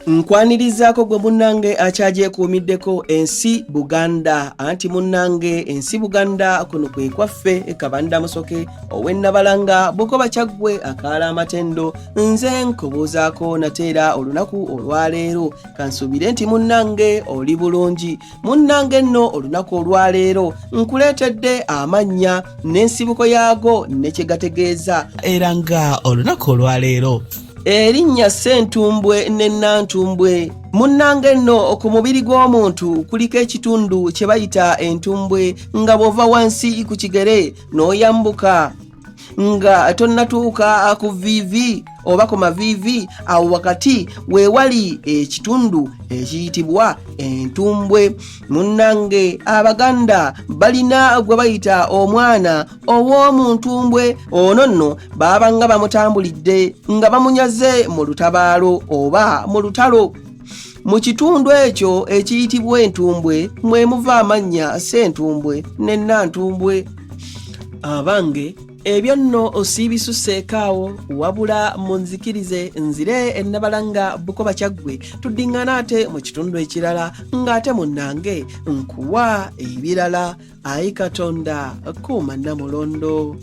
Nkwanirizaako gwe munnange akyagyekuumiddeko ensi Buganda anti munnange ensi Buganda kuno kwe kwaffe Kabanda Musoke ow'Ennabalanga Bukoba Kyaggwe akaala amatendo nze nkubuuzaako nateera olunaku olwaleero kansuubire nti munnange oli bulungi munnange nno olunaku olwaleero nkuleetedde amannya n'ensibuko yaago ne kye gategeeza era nga olunaku olwaleero erinnya Ssentumbwe ne Nantumbwe munnange nno ku mubiri gw'omuntu kuliko ekitundu kye bayita entumbwe nga bw'ova wansi ku kigere n'oyambuka nga tonnatuuka ku viivi oba ku maviivi awo wakati weewali ekitundu ekiyitibwa entumbwe munnange Abaganda balina gwe bayita omwana ow'omuntumbwe ono nno baaba nga bamutambulidde nga bamunyaze mu lutabaalo oba mu lutalo mu kitundu ekyo ekiyitibwa entumbwe mwe muva amannya Ssentumbwe ne Nantumbwe abange ebyo nno osiibisuseekaawo wabula munzikirize nzire Ennabalanga Bukoba Kyaggwe tuddingana ate mu kitundu ekirala ng'ate munnange nkuwa ebirala ayi Katonda kuuma Namulondo.